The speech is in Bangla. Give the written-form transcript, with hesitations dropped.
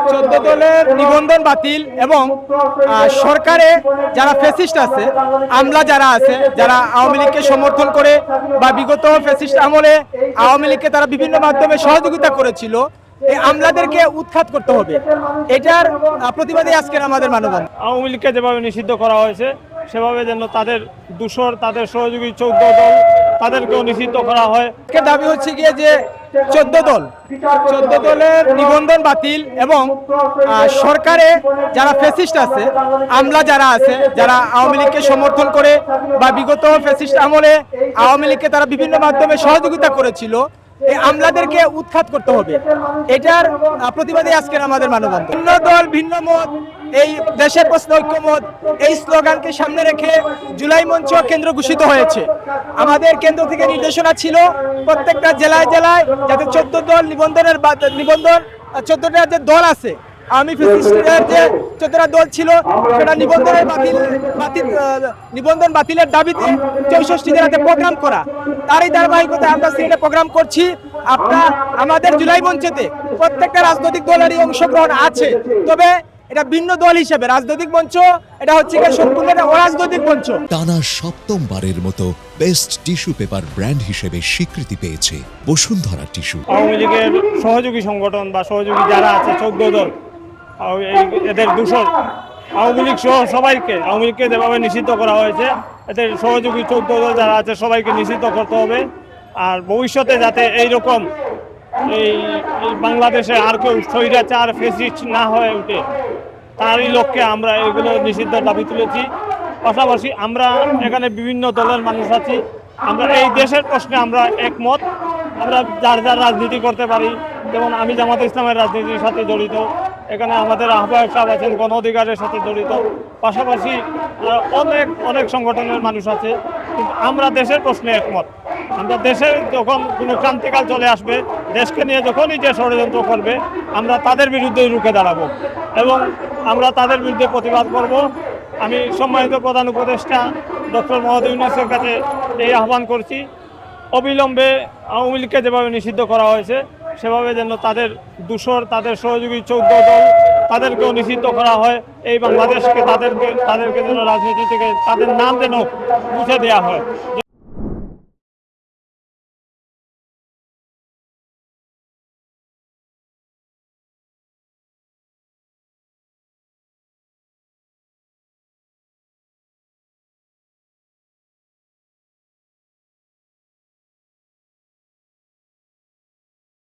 14 দলের নিবন্ধন বাতিল এবং সরকারে যারা ফ্যাসিস্ট আছে, আমলা যারা আছে, যারা আওয়ামী লীগকে সমর্থন করে বা বিগত ফ্যাসিস্ট আমলে আওয়ামী লীগকে তারা বিভিন্ন মাধ্যমে সহযোগিতা করেছিল, এই আমলাদেরকে উৎখাত করতে হবে। এটার প্রতিবাদে আজকের আমাদের মানববন্ধন। আওয়ামী লীগকে যেভাবে নিষিদ্ধ করা হয়েছে সেভাবে যেন তাদের দূষর, তাদের সহযোগী 14 দল তাদেরকেও নিষিদ্ধ করা হয়। দাবি হচ্ছে গিয়ে যে 14 দলের নিবন্ধন বাতিল এবং সরকারে যারা ফ্যাসিস্ট আছে, আমলা যারা আছে, যারা আওয়ামী লীগকে সমর্থন করে বা বিগত ফ্যাসিস্ট আমলে আওয়ামী লীগকে তারা বিভিন্ন মাধ্যমে সহযোগিতা করেছিল, এই আমলাদেরকে উৎখাত করতে হবে। এটার প্রতিবাদে আজকের আমাদের মানববন্ধন। ভিন্ন দল ভিন্ন মত, এই দেশের প্রশ্নে ঐক্যমত, এই স্লোগানকে সামনে রেখে জুলাই মঞ্চ কেন্দ্র ঘোষিত হয়েছে। আমাদের কেন্দ্র থেকে নির্দেশনা ছিল প্রত্যেকটা জেলায় জেলায় যাতে 14 দল নিবন্ধন 14টা যে দল আছে, আওয়ামী ফ্যাসিস্টের যে 14টা দল ছিল সেটা নিবন্ধন বাতিলের দাবিতে 64 জেলাতে প্রোগ্রাম করা। তারই ধারাবাহিকতায় আমরা সেখানে প্রোগ্রাম করছি। আমাদের জুলাই মঞ্চেতে প্রত্যেকটা রাজনৈতিক দলেরই অংশগ্রহণ আছে, তবে এটা ভিন্ন দল হিসেবে রাজনৈতিক মঞ্চ, এটা হচ্ছে সম্পূর্ণ অরাজনৈতিক মঞ্চ। টানা সপ্তমবারের মতো বেস্ট টিস্যু পেপার ব্র্যান্ড হিসেবে স্বীকৃতি পেয়েছে বসুন্ধরা টিস্যু। আওয়ামী লীগের সহযোগী সংগঠন বা সহযোগী যারা আছে 14 দল, এদের দূষণ আওয়ামী লীগ সহ সবাইকে, আওয়ামী লীগকে যেভাবে নিষিদ্ধ করা হয়েছে এদের সহযোগী 14 দল যারা আছে সবাইকে নিষিদ্ধ করতে হবে। আর ভবিষ্যতে যাতে এইরকম এই বাংলাদেশে আর কেউ স্বৈরাচার ফ্যাসিস্ট না হয়ে ওঠে, তারই লক্ষ্যে আমরা এগুলো নিষিদ্ধ দাবি তুলেছি। পাশাপাশি আমরা এখানে বিভিন্ন দলের মানুষ আছি, আমরা এই দেশের প্রশ্নে আমরা একমত। আমরা যার যার রাজনীতি করতে পারি, যেমন আমি জামাতে ইসলামের রাজনীতির সাথে জড়িত, এখানে আমাদের আহ্বায়ক সাহেব আছেন গণ অধিকারের সাথে জড়িত, পাশাপাশি অনেক সংগঠনের মানুষ আছে। কিন্তু আমরা দেশের প্রশ্নে একমত। আমরা দেশের যখন কোনো ক্রান্তিকাল চলে আসবে, দেশকে নিয়ে যখনই যে ষড়যন্ত্র করবে আমরা তাদের বিরুদ্ধেই রুখে দাঁড়াবো এবং আমরা তাদের বিরুদ্ধে প্রতিবাদ করব। আমি সম্মানিত প্রধান উপদেষ্টা ডক্টর মোহাম্মদ ইউনূসের কাছে এই আহ্বান করছি, অবিলম্বে আওয়ামী লীগকে যেভাবে নিষিদ্ধ করা হয়েছে সেভাবে যেন তাদের দূষর, তাদের সহযোগী 14 দল তাদেরকেও নিষিদ্ধ করা হয়। এই বাংলাদেশকে তাদেরকে যেন রাজনীতি থেকে তাদের নাম যেন মুছে দেওয়া হয়।